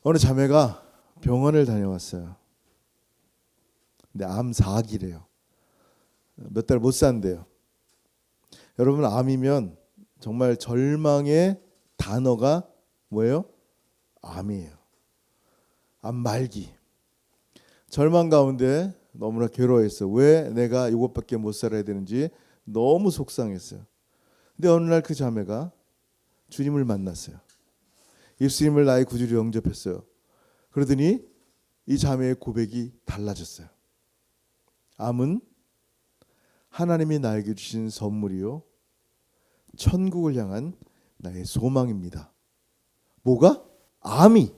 어느 자매가 병원을 다녀왔어요. 근데 암 4기래요. 몇 달 못 산대요. 여러분, 암이면 정말 절망의 단어가 뭐예요? 암이에요. 암 말기. 절망 가운데 너무나 괴로워했어. 왜 내가 이것밖에 못 살아야 되는지 너무 속상했어요. 근데 어느 날 그 자매가 주님을 만났어요. 예수님을 나의 구주로 영접했어요. 그러더니 이 자매의 고백이 달라졌어요. 암은 하나님이 나에게 주신 선물이요, 천국을 향한 나의 소망입니다. 뭐가? 암이.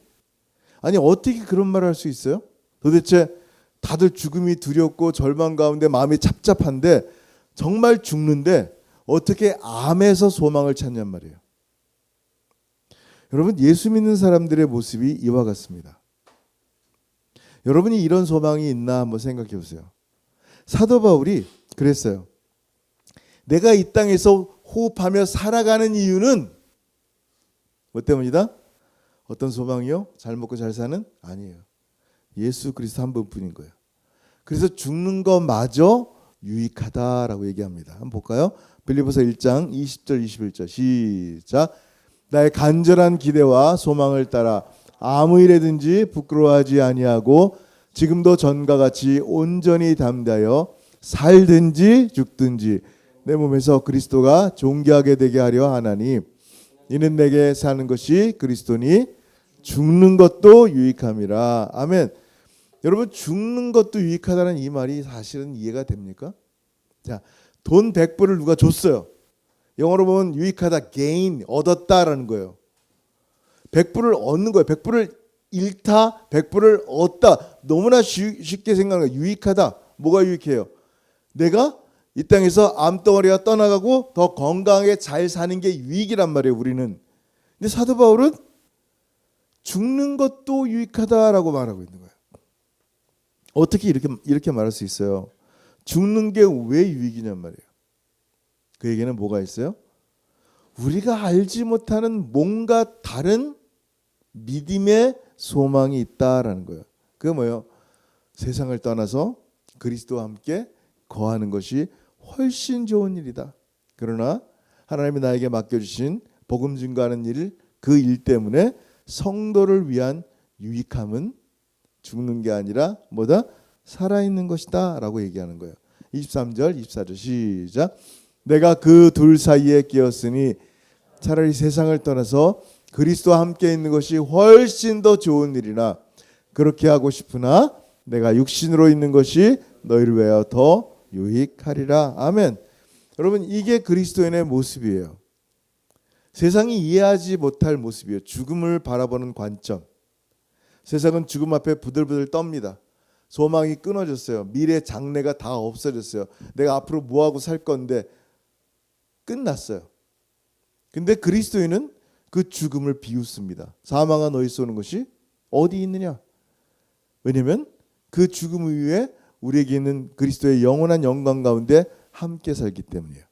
아니, 어떻게 그런 말을 할 수 있어요? 도대체 다들 죽음이 두렵고 절망 가운데 마음이 착잡한데, 정말 죽는데 어떻게 암에서 소망을 찾냔 말이에요. 여러분, 예수 믿는 사람들의 모습이 이와 같습니다. 여러분이 이런 소망이 있나 한번 생각해 보세요. 사도 바울이 그랬어요. 내가 이 땅에서 호흡하며 살아가는 이유는 뭐 때문이다? 어떤 소망이요? 잘 먹고 잘 사는? 아니에요. 예수 그리스도 한 분뿐인 거예요. 그래서 죽는 것마저 유익하다라고 얘기합니다. 한번 볼까요? 빌립보서 1장 20절 21절 시작. 나의 간절한 기대와 소망을 따라 아무 일에든지 부끄러워하지 아니하고 지금도 전과 같이 온전히 담대하여 살든지 죽든지 내 몸에서 그리스도가 존귀하게 되게 하려 하나니 이는 내게 사는 것이 그리스도니 죽는 것도 유익함이라. 아멘. 여러분, 죽는 것도 유익하다는 이 말이 사실은 이해가 됩니까? 자, 돈 100불을 누가 줬어요. 영어로 보면 유익하다, gain, 얻었다라는 거예요. 100불을 얻는 거예요. 100불을 잃다, 100불을 얻다. 너무나 쉽게 생각하는 거예요. 유익하다. 뭐가 유익해요? 내가 이 땅에서 암덩어리가 떠나가고 더 건강하게 잘 사는 게 유익이란 말이에요, 우리는. 근데 사도 바울은 죽는 것도 유익하다라고 말하고 있는 거예요. 어떻게 이렇게 말할 수 있어요? 죽는 게 왜 유익이냔 말이에요. 그 얘기는 뭐가 있어요? 우리가 알지 못하는 뭔가 다른 믿음의 소망이 있다라는 거예요. 그게 뭐예요? 세상을 떠나서 그리스도와 함께 거하는 것이 훨씬 좋은 일이다. 그러나 하나님이 나에게 맡겨주신 복음 증거하는 일, 그 일 때문에 성도를 위한 유익함은 죽는 게 아니라 뭐다? 살아있는 것이다 라고 얘기하는 거예요. 23절 24절 시작. 내가 그 둘 사이에 끼었으니 차라리 세상을 떠나서 그리스도와 함께 있는 것이 훨씬 더 좋은 일이나 그렇게 하고 싶으나 내가 육신으로 있는 것이 너희를 위하여 더 유익하리라. 아멘. 여러분, 이게 그리스도인의 모습이에요. 세상이 이해하지 못할 모습이에요. 죽음을 바라보는 관점. 세상은 죽음 앞에 부들부들 떱니다. 소망이 끊어졌어요. 미래 장래가 다 없어졌어요. 내가 앞으로 뭐하고 살 건데 끝났어요. 근데 그리스도인은 그 죽음을 비웃습니다. 사망아 너희 쏘는 것이 어디 있느냐? 왜냐하면 그 죽음 이후에 우리에게 있는 그리스도의 영원한 영광 가운데 함께 살기 때문이에요.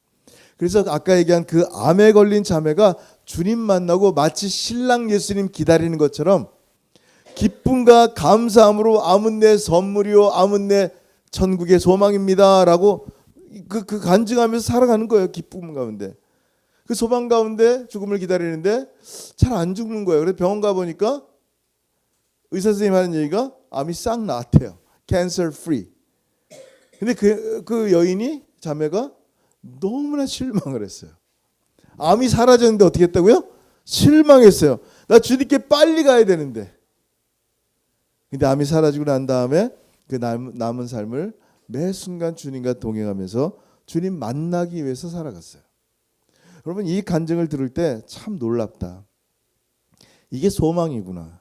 그래서 아까 얘기한 그 암에 걸린 자매가 주님 만나고 마치 신랑 예수님 기다리는 것처럼 기쁨과 감사함으로 암은 내 선물이요, 암은 내 천국의 소망입니다 라고 그 간증하면서 살아가는 거예요. 기쁨 가운데. 그 소망 가운데 죽음을 기다리는데 잘 안 죽는 거예요. 그래서 병원 가보니까 의사 선생님 하는 얘기가 암이 싹 나았대요. Cancer free. 근데 그 여인이, 자매가 너무나 실망을 했어요. 암이 사라졌는데 어떻게 했다고요? 실망했어요. 나 주님께 빨리 가야 되는데. 근데 암이 사라지고 난 다음에 그 남은 삶을 매 순간 주님과 동행하면서 주님 만나기 위해서 살아갔어요. 여러분, 이 간증을 들을 때 참 놀랍다. 이게 소망이구나.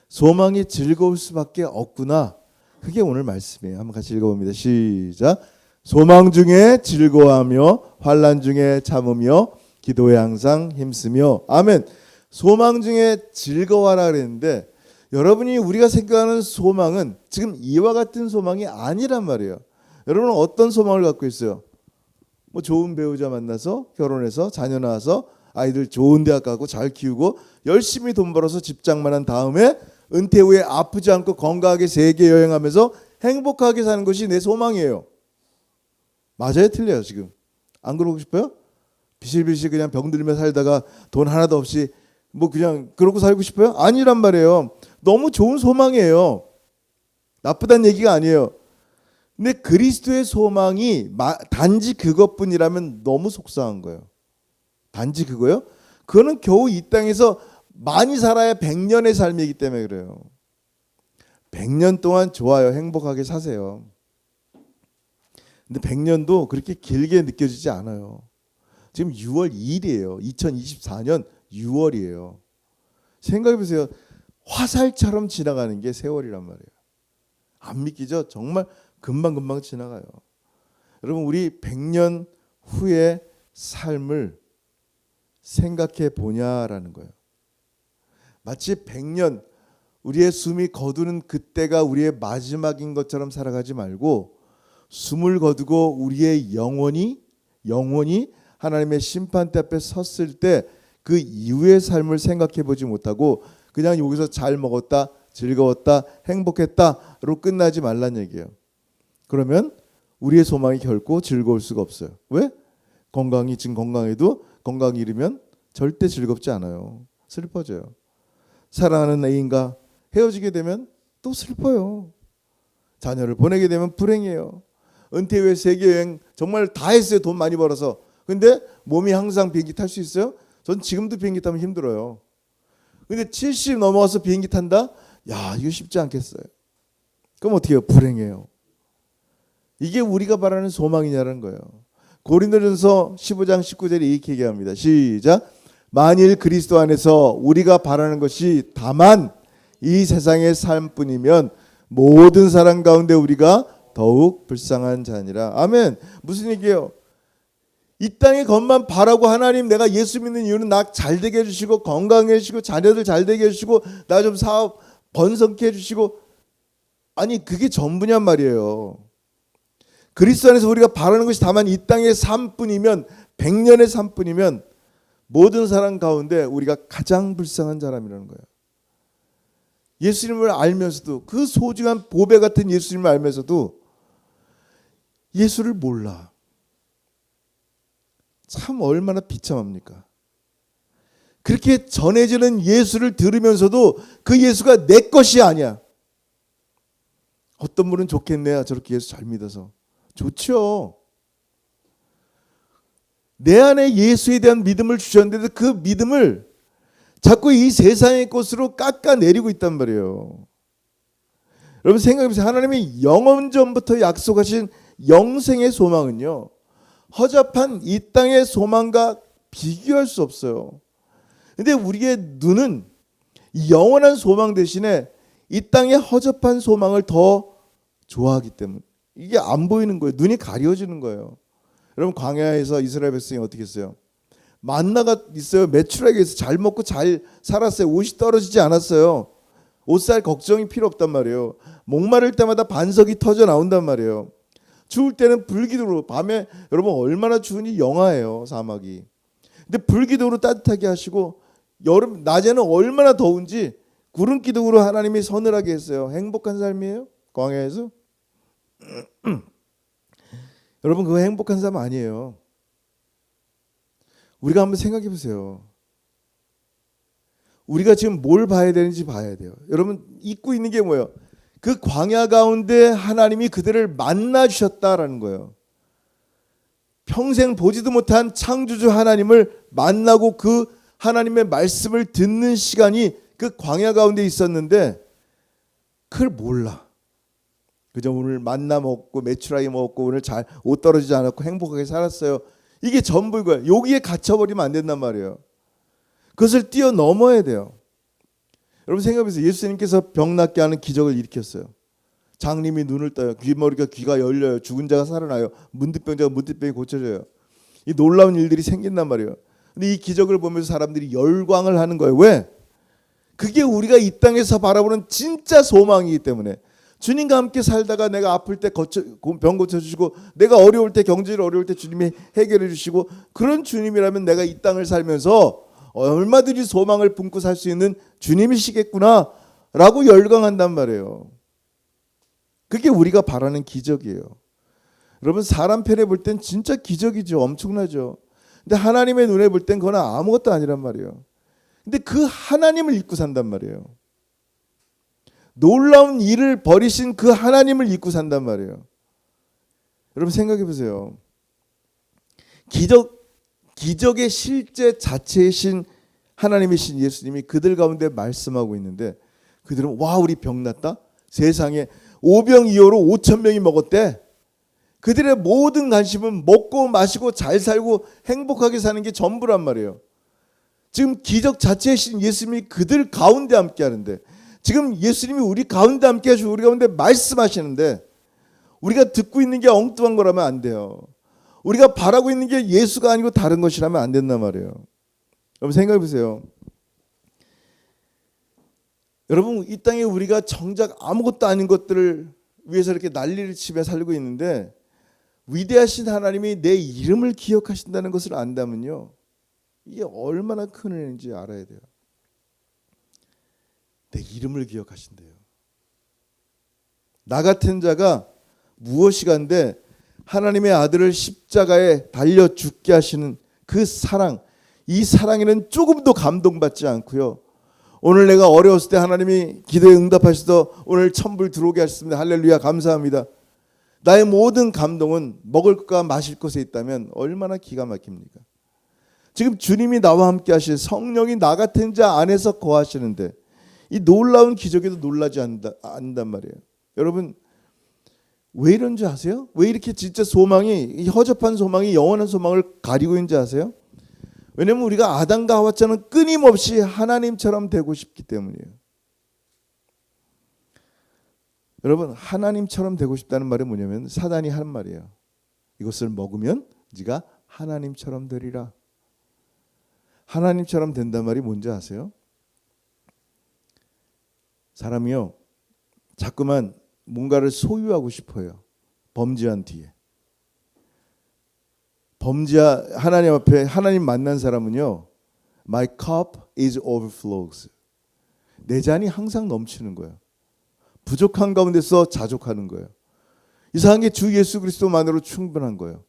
소망이 즐거울 수밖에 없구나. 그게 오늘 말씀이에요. 한번 같이 읽어봅니다. 시작. 소망 중에 즐거워하며 환난 중에 참으며 기도에 항상 힘쓰며. 아멘. 소망 중에 즐거워하라 그랬는데 여러분이 우리가 생각하는 소망은 지금 이와 같은 소망이 아니란 말이에요. 여러분은 어떤 소망을 갖고 있어요? 뭐 좋은 배우자 만나서 결혼해서 자녀 낳아서 아이들 좋은 대학 가고 잘 키우고 열심히 돈 벌어서 집장만 한 다음에 은퇴 후에 아프지 않고 건강하게 세계 여행하면서 행복하게 사는 것이 내 소망이에요. 맞아요, 틀려요? 지금 안 그러고 싶어요? 비실비실 그냥 병들며 살다가 돈 하나도 없이 뭐 그냥 그러고 살고 싶어요? 아니란 말이에요. 너무 좋은 소망이에요. 나쁘다는 얘기가 아니에요. 근데 그리스도의 소망이 단지 그것뿐이라면 너무 속상한 거예요. 단지 그거요? 그거는 겨우 이 땅에서 많이 살아야 100년의 삶이기 때문에 그래요. 100년 동안 좋아요. 행복하게 사세요. 근데 100년도 그렇게 길게 느껴지지 않아요. 지금 6월 2일이에요. 2024년 6월이에요. 생각해 보세요. 화살처럼 지나가는 게 세월이란 말이에요. 안 믿기죠? 정말 금방금방 지나가요. 여러분, 우리 100년 후의 삶을 생각해 보냐라는 거예요. 마치 100년 우리의 숨이 거두는 그때가 우리의 마지막인 것처럼 살아가지 말고 숨을 거두고 우리의 영혼이 하나님의 심판대 앞에 섰을 때 그 이후의 삶을 생각해 보지 못하고 그냥 여기서 잘 먹었다, 즐거웠다, 행복했다로 끝나지 말란 얘기예요. 그러면 우리의 소망이 결코 즐거울 수가 없어요. 왜? 건강이 지금 건강해도 건강이 잃으면 절대 즐겁지 않아요. 슬퍼져요. 사랑하는 애인과 헤어지게 되면 또 슬퍼요. 자녀를 보내게 되면 불행해요. 은퇴 후에 세계여행 정말 다 했어요. 돈 많이 벌어서. 근데 몸이 항상 비행기 탈 수 있어요? 전 지금도 비행기 타면 힘들어요. 근데 70 넘어와서 비행기 탄다? 야, 이거 쉽지 않겠어요. 그럼 어떻게 해요? 불행해요. 이게 우리가 바라는 소망이냐는 거예요. 고린도전서 15장 19절에 이렇게 얘기합니다. 시작. 만일 그리스도 안에서 우리가 바라는 것이 다만 이 세상의 삶뿐이면 모든 사람 가운데 우리가 더욱 불쌍한 자니라. 아멘. 무슨 얘기예요? 이 땅의 것만 바라고 하나님 내가 예수 믿는 이유는 나 잘되게 해주시고 건강해 해주시고 자녀들 잘되게 해주시고 나 좀 사업 번성케 해주시고 아니 그게 전부냔 말이에요. 그리스도 안에서 우리가 바라는 것이 다만 이 땅의 삶뿐이면 100년의 삶뿐이면 모든 사람 가운데 우리가 가장 불쌍한 사람이라는 거예요. 예수님을 알면서도 그 소중한 보배 같은 예수님을 알면서도 예수를 몰라. 참 얼마나 비참합니까? 그렇게 전해지는 예수를 들으면서도 그 예수가 내 것이 아니야. 어떤 분은 좋겠네요. 저렇게 예수 잘 믿어서. 좋죠. 내 안에 예수에 대한 믿음을 주셨는데도 그 믿음을 자꾸 이 세상의 것으로 깎아내리고 있단 말이에요. 여러분 생각해보세요. 하나님이 영원 전부터 약속하신 영생의 소망은요. 허접한 이 땅의 소망과 비교할 수 없어요. 근데 우리의 눈은 영원한 소망 대신에 이 땅의 허접한 소망을 더 좋아하기 때문에 이게 안 보이는 거예요. 눈이 가려지는 거예요. 여러분 광야에서 이스라엘 백성이 어떻게 했어요? 만나가 있어요. 매출하게 해서 잘 먹고 잘 살았어요. 옷이 떨어지지 않았어요. 옷 살 걱정이 필요 없단 말이에요. 목마를 때마다 반석이 터져 나온단 말이에요. 추울 때는 불기둥으로 밤에 여러분 얼마나 추우니 영하예요 사막이. 근데 불기둥으로 따뜻하게 하시고 여름 낮에는 얼마나 더운지 구름 기둥으로 하나님이 서늘하게 했어요. 행복한 삶이에요 광야에서. 여러분 그거 행복한 삶 아니에요. 우리가 한번 생각해 보세요. 우리가 지금 뭘 봐야 되는지 봐야 돼요. 여러분 잊고 있는 게 뭐예요? 그 광야 가운데 하나님이 그들을 만나 주셨다라는 거예요. 평생 보지도 못한 창조주 하나님을 만나고 그 하나님의 말씀을 듣는 시간이 그 광야 가운데 있었는데 그걸 몰라. 그저 오늘 만나 먹고 메추라기 먹고 오늘 잘 옷 떨어지지 않았고 행복하게 살았어요. 이게 전부인 거예요. 여기에 갇혀버리면 안 된단 말이에요. 그것을 뛰어넘어야 돼요. 여러분 생각해보세요. 예수님께서 병 낫게 하는 기적을 일으켰어요. 장님이 눈을 떠요. 귀가 열려요. 죽은 자가 살아나요. 문득병자가 문득병이 고쳐져요. 이 놀라운 일들이 생긴단 말이에요. 근데 이 기적을 보면서 사람들이 열광을 하는 거예요. 왜? 그게 우리가 이 땅에서 바라보는 진짜 소망이기 때문에 주님과 함께 살다가 내가 아플 때 병 고쳐주시고, 내가 어려울 때, 경제를 어려울 때 주님이 해결해 주시고, 그런 주님이라면 내가 이 땅을 살면서 얼마든지 소망을 품고 살 수 있는 주님이시겠구나 라고 열광한단 말이에요. 그게 우리가 바라는 기적이에요. 여러분, 사람 편에 볼 땐 진짜 기적이죠. 엄청나죠. 근데 하나님의 눈에 볼 땐 그건 아무것도 아니란 말이에요. 근데 그 하나님을 잊고 산단 말이에요. 놀라운 일을 벌이신 그 하나님을 잊고 산단 말이에요. 여러분 생각해 보세요. 기적의 실제 자체이신 하나님이신 예수님이 그들 가운데 말씀하고 있는데, 그들은 와, 우리 병 났다? 세상에 오병이어로 5천 명이 먹었대. 그들의 모든 관심은 먹고 마시고 잘 살고 행복하게 사는 게 전부란 말이에요. 지금 기적 자체이신 예수님이 그들 가운데 함께 하는데, 지금 예수님이 우리 가운데 함께 하시고 우리 가운데 말씀하시는데, 우리가 듣고 있는 게 엉뚱한 거라면 안 돼요. 우리가 바라고 있는 게 예수가 아니고 다른 것이라면 안 된단 말이에요. 여러분 생각해 보세요. 여러분, 이 땅에 우리가 정작 아무것도 아닌 것들을 위해서 이렇게 난리를 치며 살고 있는데, 위대하신 하나님이 내 이름을 기억하신다는 것을 안다면요, 이게 얼마나 큰 은혜인지 알아야 돼요. 내 이름을 기억하신대요. 나 같은 자가 무엇이간데 하나님의 아들을 십자가에 달려 죽게 하시는 그 사랑, 이 사랑에는 조금도 감동받지 않고요. 오늘 내가 어려웠을 때 하나님이 기도에 응답하셔서 오늘 천불 들어오게 하셨습니다. 할렐루야, 감사합니다. 나의 모든 감동은 먹을 것과 마실 것에 있다면 얼마나 기가 막힙니까? 지금 주님이 나와 함께 하실 성령이 나 같은 자 안에서 거하시는데, 이 놀라운 기적에도 놀라지 않는단 말이에요. 여러분, 왜 이런 줄 아세요? 왜 이렇게 진짜 소망이, 이 허접한 소망이 영원한 소망을 가리고 있는지 아세요? 왜냐하면 우리가 아담과 하와처럼 끊임없이 하나님처럼 되고 싶기 때문이에요. 여러분, 하나님처럼 되고 싶다는 말이 뭐냐면 사단이 하는 말이에요. 이것을 먹으면 네가 하나님처럼 되리라. 하나님처럼 된단 말이 뭔지 아세요? 사람이요, 자꾸만 뭔가를 소유하고 싶어요. 범죄한 뒤에. 하나님 앞에 하나님 만난 사람은요, My cup is overflows. 내 잔이 항상 넘치는 거예요. 부족한 가운데서 자족하는 거예요. 이상한 게 주 예수 그리스도만으로 충분한 거예요.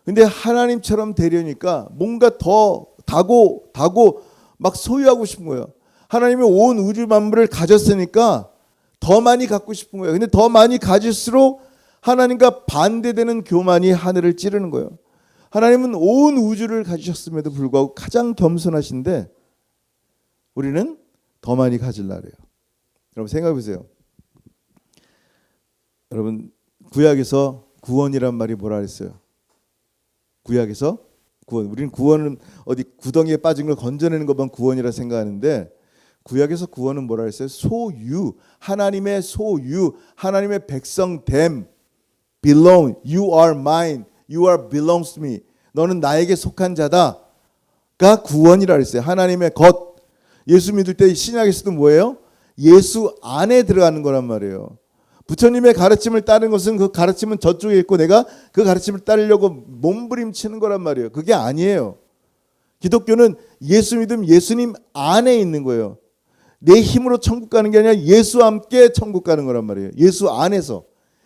근데 하나님처럼 되려니까 뭔가 더 다고 막 소유하고 싶은 거예요. 하나님이 온 우주 만물을 가졌으니까 더 많이 갖고 싶은 거예요. 근데 더 많이 가질수록 하나님과 반대되는 교만이 하늘을 찌르는 거예요. 하나님은 온 우주를 가지셨음에도 불구하고 가장 겸손하신데 우리는 더 많이 가질라 그래요. 여러분 생각해 보세요. 여러분, 구약에서 구원이란 말이 뭐라 그랬어요? 구약에서 구원. 우리는 구원은 어디 구덩이에 빠진 걸 건져내는 것만 구원이라 생각하는데, 구약에서 구원은 뭐라 했어요? 소유, 하나님의 소유, 하나님의 백성됨. belong, you are mine, you are belongs to me. 너는 나에게 속한 자다가 구원이라 했어요. 하나님의 것. 예수 믿을 때 신약에서도 뭐예요? 예수 안에 들어가는 거란 말이에요. 부처님의 가르침을 따르는 것은 그 가르침은 저쪽에 있고 내가 그 가르침을 따르려고 몸부림치는 거란 말이에요. 그게 아니에요. 기독교는 예수 믿음, 예수님 안에 있는 거예요. 내 힘으로 천국 가는 게 아니라 예수와 함께 천국 가는 거란 말이에요. 예수 안에서.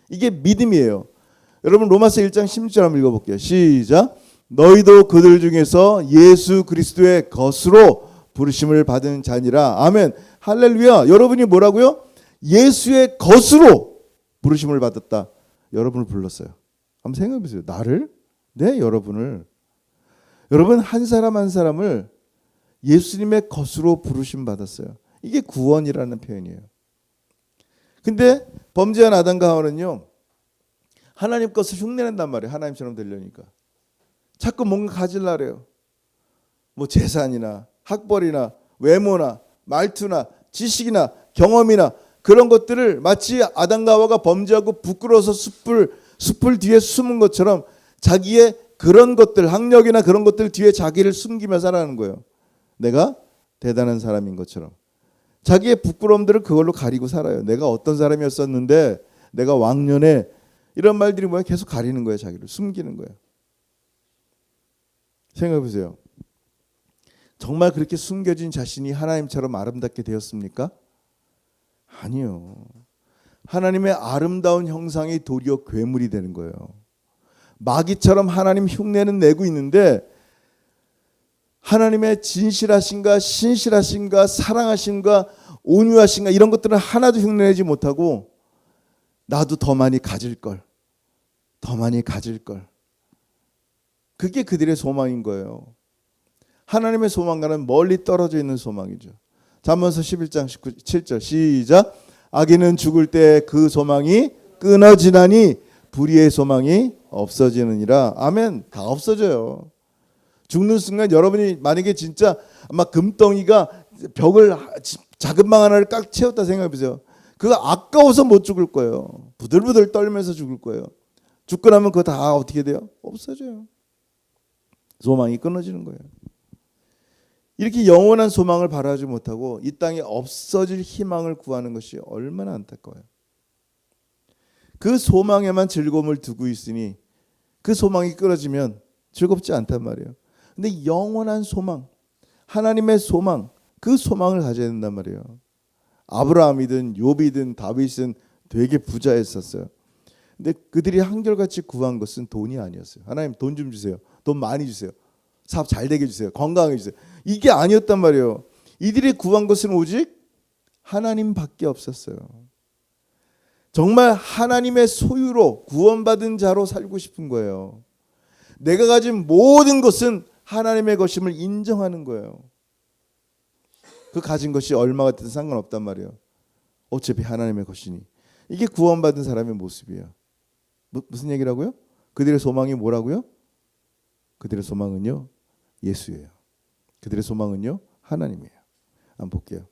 이게 믿음이에요. 여러분, 로마서 1장 16절 한번 읽어볼게요. 시작. 너희도 그들 중에서 예수 그리스도의 것으로 부르심을 받은 자니라. 아멘. 할렐루야. 여러분이 뭐라고요? 예수의 것으로 부르심을 받았다. 여러분을 불렀어요. 한번 생각해 보세요. 나를? 네, 여러분을. 여러분, 한 사람 한 사람을 예수님의 것으로 부르심 받았어요. 이게 구원이라는 표현이에요. 근데 범죄한 아담과 하와는요, 하나님 것을 흉내낸단 말이에요. 하나님처럼 되려니까. 자꾸 뭔가 가질라 그래요. 뭐 재산이나 학벌이나 외모나 말투나 지식이나 경험이나 그런 것들을 마치 아담과 하와가 범죄하고 부끄러워서 숯불 뒤에 숨은 것처럼 자기의 그런 것들, 학력이나 그런 것들 뒤에 자기를 숨기며 살아가는 거예요. 내가 대단한 사람인 것처럼. 자기의 부끄러움들을 그걸로 가리고 살아요. 내가 어떤 사람이었었는데, 내가 왕년에, 이런 말들이 뭐야? 계속 가리는 거예요. 자기를 숨기는 거예요. 생각해 보세요. 정말 그렇게 숨겨진 자신이 하나님처럼 아름답게 되었습니까? 아니요. 하나님의 아름다운 형상이 도리어 괴물이 되는 거예요. 마귀처럼 하나님 흉내는 내고 있는데 하나님의 진실하심과 신실하심과 사랑하심과 온유하심과 이런 것들은 하나도 흉내내지 못하고 나도 더 많이 가질 걸, 더 많이 가질 걸. 그게 그들의 소망인 거예요. 하나님의 소망과는 멀리 떨어져 있는 소망이죠. 잠언서 11장 7절 시작. 악인은 죽을 때 그 소망이 끊어지나니 불의의 소망이 없어지느니라. 아멘. 다 없어져요. 죽는 순간 여러분이 만약에 진짜 아마 금덩이가 벽을 작은 방 하나를 꽉 채웠다 생각해 보세요. 그거 아까워서 못 죽을 거예요. 부들부들 떨면서 죽을 거예요. 죽고 나면 그거 다 어떻게 돼요? 없어져요. 소망이 끊어지는 거예요. 이렇게 영원한 소망을 바라지 못하고 이 땅에 없어질 희망을 구하는 것이 얼마나 안타까워요. 그 소망에만 즐거움을 두고 있으니 그 소망이 끊어지면 즐겁지 않단 말이에요. 근데 영원한 소망, 하나님의 소망, 그 소망을 가져야 된단 말이에요. 아브라함이든 욥이든 다윗은 되게 부자였었어요. 근데 그들이 한결같이 구한 것은 돈이 아니었어요. 하나님 돈 좀 주세요. 돈 많이 주세요. 사업 잘 되게 해주세요. 건강하게 해주세요. 이게 아니었단 말이에요. 이들이 구한 것은 오직 하나님밖에 없었어요. 정말 하나님의 소유로 구원받은 자로 살고 싶은 거예요. 내가 가진 모든 것은 하나님의 것임을 인정하는 거예요. 그 가진 것이 얼마가 됐든 상관없단 말이에요. 어차피 하나님의 것이니. 이게 구원받은 사람의 모습이에요. 무슨 얘기라고요? 그들의 소망이 뭐라고요? 그들의 소망은요, 예수예요. 그들의 소망은요, 하나님이에요. 한번 볼게요.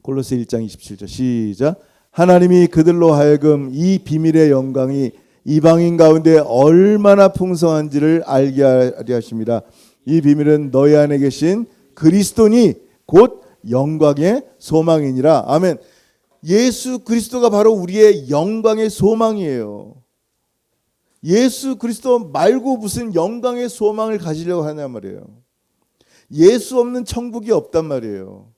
골로새 1장 27절 시작. 하나님이 그들로 하여금 이 비밀의 영광이 이방인 가운데 얼마나 풍성한지를 알게 하려 하십니다. 이 비밀은 너희 안에 계신 그리스도니 곧 영광의 소망이니라. 아멘. 예수 그리스도가 바로 우리의 영광의 소망이에요. 예수 그리스도 말고 무슨 영광의 소망을 가지려고 하냐 말이에요. 예수 없는 천국이 없단 말이에요.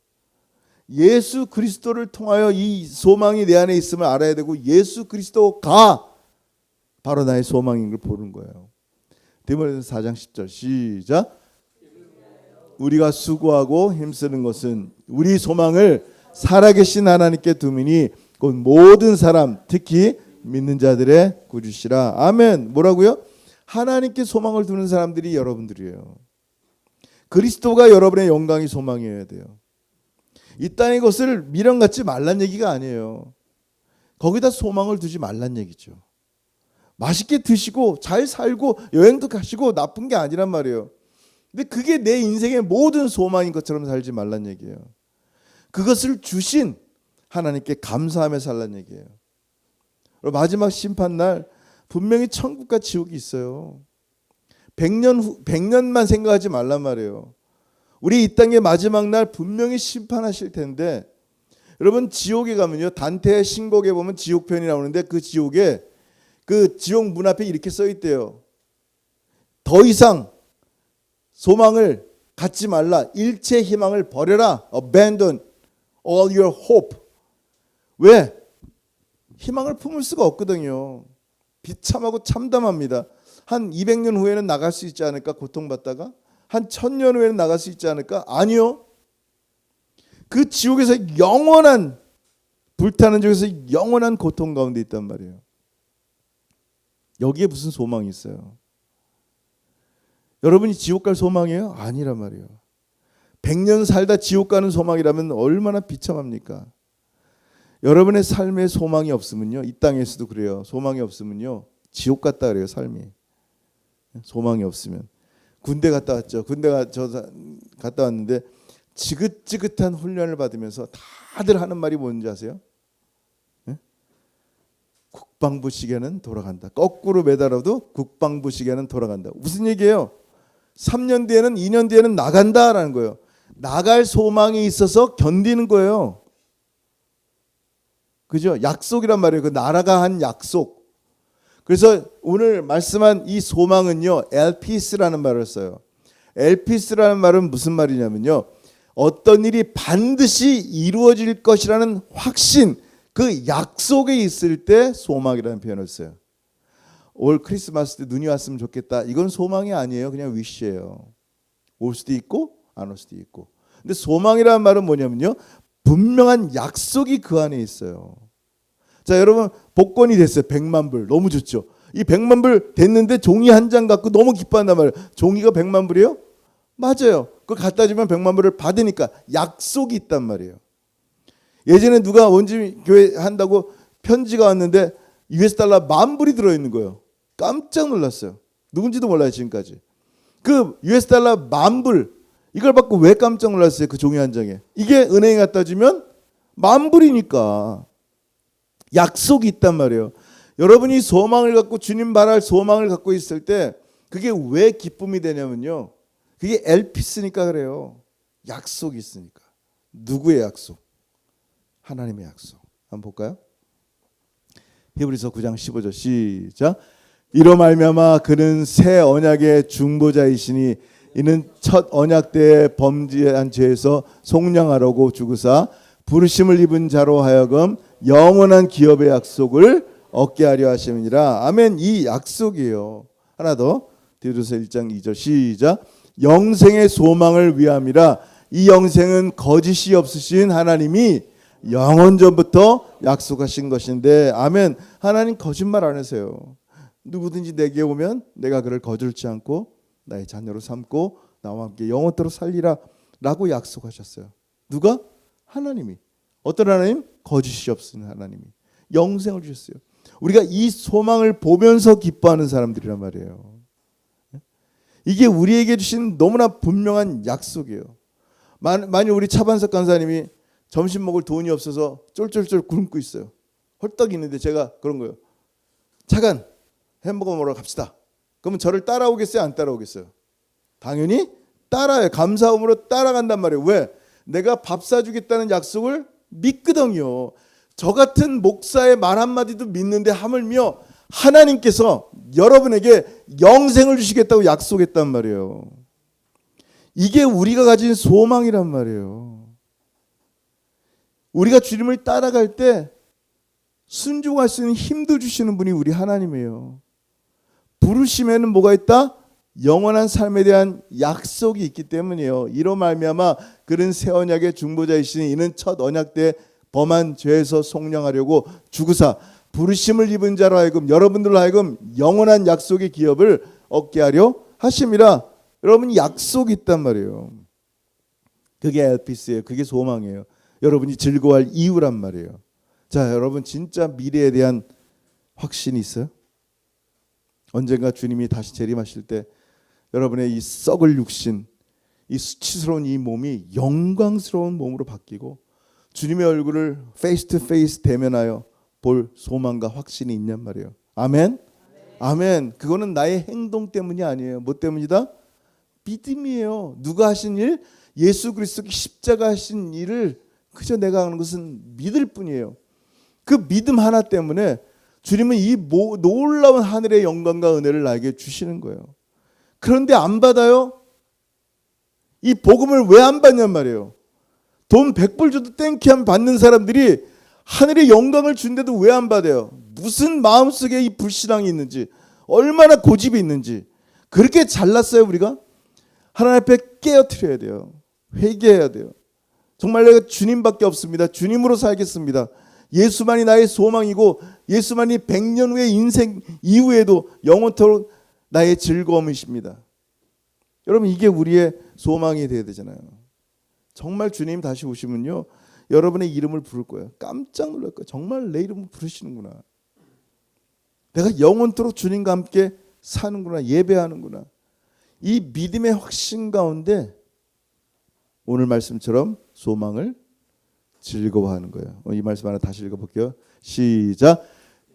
예수 그리스도를 통하여 이 소망이 내 안에 있음을 알아야 되고 예수 그리스도가 바로 나의 소망인 걸 보는 거예요. 디모데전서 4장 10절 시작. 우리가 수고하고 힘쓰는 것은 우리 소망을 살아계신 하나님께 두미니 곧 모든 사람 특히 믿는 자들의 구주시라. 아멘. 뭐라고요? 하나님께 소망을 두는 사람들이 여러분들이에요. 그리스도가 여러분의 영광이 소망이어야 돼요. 이 땅의 것을 미련 갖지 말란 얘기가 아니에요. 거기다 소망을 두지 말란 얘기죠. 맛있게 드시고 잘 살고 여행도 가시고 나쁜 게 아니란 말이에요. 근데 그게 내 인생의 모든 소망인 것처럼 살지 말란 얘기예요. 그것을 주신 하나님께 감사하며 살란 얘기예요. 마지막 심판날 분명히 천국과 지옥이 있어요. 100년만 생각하지 말란 말이에요. 우리 이 땅의 마지막 날 분명히 심판하실 텐데 여러분 지옥에 가면요. 단테의 신곡에 보면 지옥편이 나오는데 그 지옥에 그 지옥 문 앞에 이렇게 써 있대요. 더 이상 소망을 갖지 말라. 일체 희망을 버려라. Abandon all your hope. 왜? 희망을 품을 수가 없거든요. 비참하고 참담합니다. 한 200년 후에는 나갈 수 있지 않을까? 고통받다가 한 1000년 후에는 나갈 수 있지 않을까? 아니요. 그 지옥에서 영원한 불타는 지옥에서 영원한 고통 가운데 있단 말이에요. 여기에 무슨 소망이 있어요? 여러분이 지옥 갈 소망이에요? 아니란 말이에요. 100년 살다 지옥 가는 소망이라면 얼마나 비참합니까? 여러분의 삶에 소망이 없으면요. 이 땅에서도 그래요. 소망이 없으면요. 지옥 같다 그래요. 삶이. 소망이 없으면. 군대 갔다 왔죠. 갔다 왔는데 지긋지긋한 훈련을 받으면서 다들 하는 말이 뭔지 아세요? 네? 국방부 시계는 돌아간다. 거꾸로 매달아도 국방부 시계는 돌아간다. 무슨 얘기예요? 3년 뒤에는 2년 뒤에는 나간다라는 거예요. 나갈 소망이 있어서 견디는 거예요. 그죠? 약속이란 말이에요. 그 나라가 한 약속. 그래서 오늘 말씀한 이 소망은요, 엘피스라는 말을 써요. 엘피스라는 말은 무슨 말이냐면요, 어떤 일이 반드시 이루어질 것이라는 확신, 그 약속에 있을 때 소망이라는 표현을 써요. 올 크리스마스 때 눈이 왔으면 좋겠다. 이건 소망이 아니에요. 그냥 위시예요. 올 수도 있고 안 올 수도 있고. 근데 소망이라는 말은 뭐냐면요, 분명한 약속이 그 안에 있어요. 자, 여러분 복권이 됐어요. 100만 불. 너무 좋죠. 이 100만 불 됐는데 종이 한 장 갖고 너무 기뻐한단 말이에요. 종이가 100만 불이에요? 맞아요. 그걸 갖다 주면 100만 불을 받으니까 약속이 있단 말이에요. 예전에 누가 원주민 교회 한다고 편지가 왔는데 US 달러 10,000불이 들어있는 거예요. 깜짝 놀랐어요. 누군지도 몰라요 지금까지. 그 US 달러 10,000불 이걸 받고 왜 깜짝 놀랐어요? 그 종이 한 장에. 이게 은행에 갖다 주면 10,000불이니까 약속이 있단 말이에요. 여러분이 소망을 갖고 주님 말할 소망을 갖고 있을 때 그게 왜 기쁨이 되냐면요, 그게 엘피스니까 그래요. 약속이 있으니까. 누구의 약속? 하나님의 약속. 한번 볼까요? 히브리서 9장 15절 시작. 이로 말미암아 그는 새 언약의 중보자이시니 이는 첫 언약 때에 범죄한 죄에서 속량하려고 죽으사 부르심을 입은 자로 하여금 영원한 기업의 약속을 얻게 하려 하심이니라. 아멘. 이 약속이에요. 하나 더. 디도서 1장 2절 시작. 영생의 소망을 위함이라. 이 영생은 거짓이 없으신 하나님이 영원 전부터 약속하신 것인데. 아멘. 하나님 거짓말 안 하세요. 누구든지 내게 오면 내가 그를 거절치 않고 나의 자녀로 삼고 나와 함께 영원토록 살리라 라고 약속하셨어요. 누가? 하나님이. 어떤 하나님? 거짓이 없으신 하나님이 영생을 주셨어요. 우리가 이 소망을 보면서 기뻐하는 사람들이란 말이에요. 이게 우리에게 주신 너무나 분명한 약속이에요. 만약 우리 차반석 간사님이 점심 먹을 돈이 없어서 쫄쫄쫄 굶고 있어요. 헐떡 있는데 제가 그런 거예요. 차간 햄버거 먹으러 갑시다. 그러면 저를 따라오겠어요? 안 따라오겠어요? 당연히 따라요. 감사함으로 따라간단 말이에요. 왜? 내가 밥 사주겠다는 약속을 믿거든요. 저 같은 목사의 말 한마디도 믿는데 하물며 하나님께서 여러분에게 영생을 주시겠다고 약속했단 말이에요. 이게 우리가 가진 소망이란 말이에요. 우리가 주님을 따라갈 때 순종할 수 있는 힘도 주시는 분이 우리 하나님이에요. 부르심에는 뭐가 있다? 영원한 삶에 대한 약속이 있기 때문이에요. 이로 말미암아 그는 새 언약의 중보자이시니 이는 첫 언약 때 범한 죄에서 속량하려고 죽으사 부르심을 입은 자로 하여금 여러분들로 하여금 영원한 약속의 기업을 얻게 하려 하심이라. 여러분 약속이 있단 말이에요. 그게 엘피스예요. 그게 소망이에요. 여러분이 즐거워할 이유란 말이에요. 자, 여러분 진짜 미래에 대한 확신이 있어요? 언젠가 주님이 다시 재림하실 때 여러분의 이 썩을 육신, 이 수치스러운 이 몸이 영광스러운 몸으로 바뀌고 주님의 얼굴을 페이스 투 페이스 대면하여 볼 소망과 확신이 있냔 말이에요. 아멘? 아멘. 그거는 나의 행동 때문이 아니에요. 뭐 때문이다? 믿음이에요. 누가 하신 일? 예수 그리스도의 십자가 하신 일을 그저 내가 하는 것은 믿을 뿐이에요. 그 믿음 하나 때문에 주님은 이 놀라운 하늘의 영광과 은혜를 나에게 주시는 거예요. 그런데 안 받아요? 이 복음을 왜 안 받냔 말이에요. 돈 100불 줘도 땡큐 하면 받는 사람들이 하늘의 영광을 준데도 왜 안 받아요? 무슨 마음속에 이 불신앙이 있는지, 얼마나 고집이 있는지. 그렇게 잘났어요 우리가? 하나님 앞에 깨어뜨려야 돼요. 회개해야 돼요. 정말 내가 주님밖에 없습니다. 주님으로 살겠습니다. 예수만이 나의 소망이고 예수만이 100년 후의 인생 이후에도 영원토록 나의 즐거움이십니다. 여러분 이게 우리의 소망이 되어야 되잖아요. 정말 주님 다시 오시면요, 여러분의 이름을 부를 거예요. 깜짝 놀랄 거예요. 정말 내 이름을 부르시는구나. 내가 영원토록 주님과 함께 사는구나. 예배하는구나. 이 믿음의 확신 가운데 오늘 말씀처럼 소망을 즐거워하는 거예요. 이 말씀 하나 다시 읽어볼게요. 시작.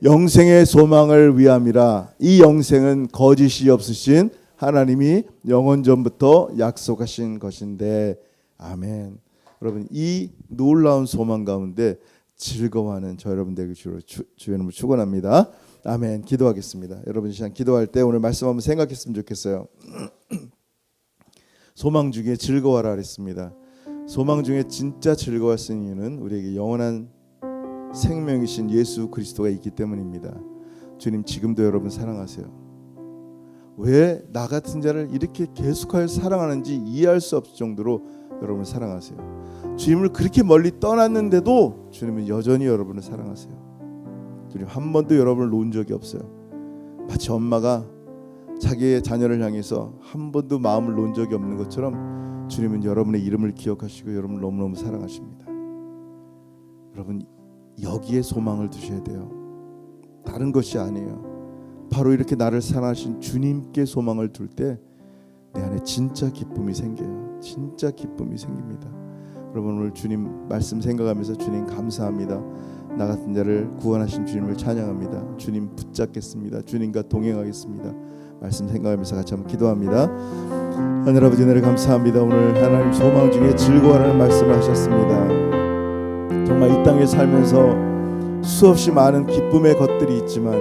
영생의 소망을 위함이라. 이 영생은 거짓이 없으신 하나님이 영원 전부터 약속하신 것인데. 아멘. 여러분 이 놀라운 소망 가운데 즐거워하는 저 여러분 되길 주의 이름으로 축원합니다. 아멘. 기도하겠습니다. 여러분 이 시간 기도할 때 오늘 말씀 한번 생각했으면 좋겠어요. 소망 중에 즐거워하라 그랬습니다. 소망 중에 진짜 즐거워할 수 있는 이유는 우리에게 영원한 생명이신 예수 그리스도가 있기 때문입니다. 주님 지금도 여러분 사랑하세요. 왜 나 같은 자를 이렇게 계속하여 사랑하는지 이해할 수 없을 정도로 여러분을 사랑하세요. 주님을 그렇게 멀리 떠났는데도 주님은 여전히 여러분을 사랑하세요. 주님 한 번도 여러분을 놓은 적이 없어요. 마치 엄마가 자기의 자녀를 향해서 한 번도 마음을 놓은 적이 없는 것처럼 주님은 여러분의 이름을 기억하시고 여러분을 너무너무 사랑하십니다. 여러분 여기에 소망을 두셔야 돼요. 다른 것이 아니에요. 바로 이렇게 나를 사랑하신 주님께 소망을 둘 때 내 안에 진짜 기쁨이 생겨요. 진짜 기쁨이 생깁니다. 여러분 오늘 주님 말씀 생각하면서 주님 감사합니다. 나 같은 자를 구원하신 주님을 찬양합니다. 주님 붙잡겠습니다. 주님과 동행하겠습니다. 말씀 생각하면서 같이 한번 기도합니다. 하늘 아버지 은혜를 감사합니다. 오늘 하나님 소망 중에 즐거워하라는 말씀을 하셨습니다. 정말 이 땅에 살면서 수없이 많은 기쁨의 것들이 있지만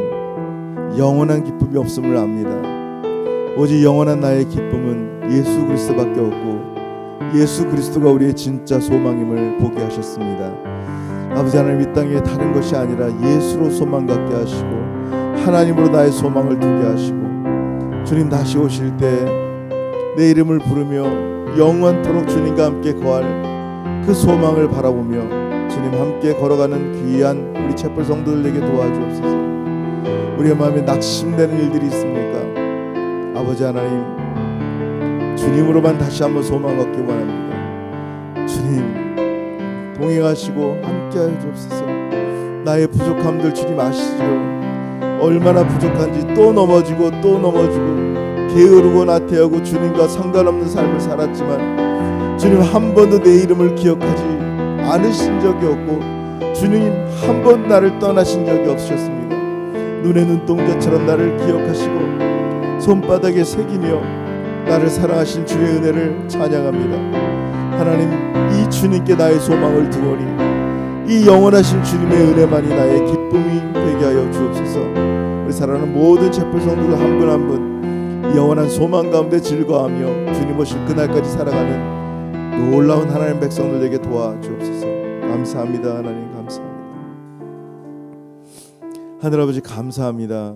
영원한 기쁨이 없음을 압니다. 오직 영원한 나의 기쁨은 예수 그리스도밖에 없고 예수 그리스도가 우리의 진짜 소망임을 보게 하셨습니다. 아버지 하나님 이 땅에 다른 것이 아니라 예수로 소망 갖게 하시고 하나님으로 나의 소망을 두게 하시고 주님 다시 오실 때 내 이름을 부르며 영원토록 주님과 함께 거할 그 소망을 바라보며 주님 함께 걸어가는 귀한 우리 촛불 성도들에게 도와주옵소서. 우리의 마음에 낙심되는 일들이 있습니까? 아버지 하나님 주님으로만 다시 한번 소망 갖기 원합니다. 주님 동행하시고 함께하여 주옵소서. 나의 부족함들 주님 아시죠? 얼마나 부족한지 또 넘어지고 또 넘어지고 게으르고 나태하고 주님과 상관없는 삶을 살았지만 주님 한 번도 내 이름을 기억하지 않으신 적이 없고 주님 한 번 나를 떠나신 적이 없으셨습니다. 눈에 눈동자처럼 나를 기억하시고 손바닥에 새기며 나를 사랑하신 주의 은혜를 찬양합니다. 하나님 이 주님께 나의 소망을 두오니 이 영원하신 주님의 은혜만이 나의 기쁨이 되게 하여 주옵소서. 우리 사랑하는 모든 촛불 성도들 한 분 한 분 영원한 소망 가운데 즐거워하며 주님 오실 그날까지 살아가는 놀라운 하나님 백성들에게 도와주옵소서. 감사합니다. 하나님 감사합니다. 하늘아버지 감사합니다.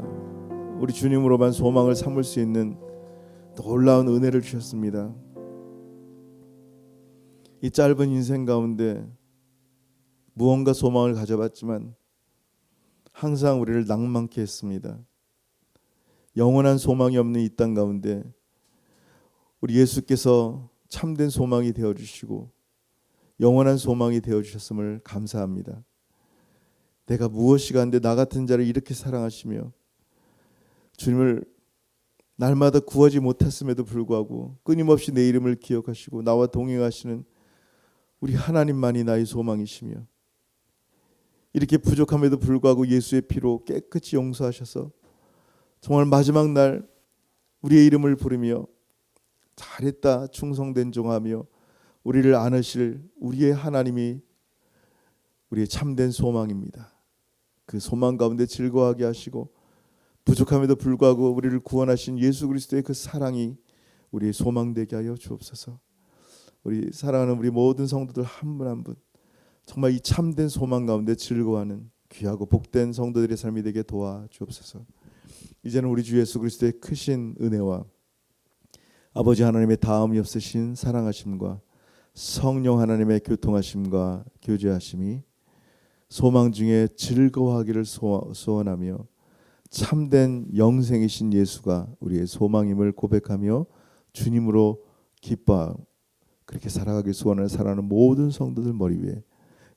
우리 주님으로만 소망을 삼을 수 있는 놀라운 은혜를 주셨습니다. 이 짧은 인생 가운데 무언가 소망을 가져봤지만 항상 우리를 낭만케 했습니다. 영원한 소망이 없는 이 땅 가운데 우리 예수께서 참된 소망이 되어주시고 영원한 소망이 되어주셨음을 감사합니다. 내가 무엇이 간데 나 같은 자를 이렇게 사랑하시며 주님을 날마다 구하지 못했음에도 불구하고 끊임없이 내 이름을 기억하시고 나와 동행하시는 우리 하나님만이 나의 소망이시며 이렇게 부족함에도 불구하고 예수의 피로 깨끗이 용서하셔서 정말 마지막 날 우리의 이름을 부르며 잘했다 충성된 종하며 우리를 안으실 우리의 하나님이 우리의 참된 소망입니다. 그 소망 가운데 즐거워하게 하시고 부족함에도 불구하고 우리를 구원하신 예수 그리스도의 그 사랑이 우리의 소망 되게 하여 주옵소서. 우리 사랑하는 우리 모든 성도들 한 분 한 분 정말 이 참된 소망 가운데 즐거워하는 귀하고 복된 성도들의 삶이 되게 도와주옵소서. 이제는 우리 주 예수 그리스도의 크신 은혜와 아버지 하나님의 다음이 없으신 사랑하심과 성령 하나님의 교통하심과 교제하심이 소망 중에 즐거워하기를 소원하며 참된 영생이신 예수가 우리의 소망임을 고백하며 주님으로 기뻐 그렇게 살아가길 소원하는 사랑하는 모든 성도들 머리 위에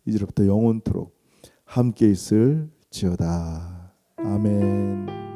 이제부터 영원토록 함께 있을지어다. 아멘.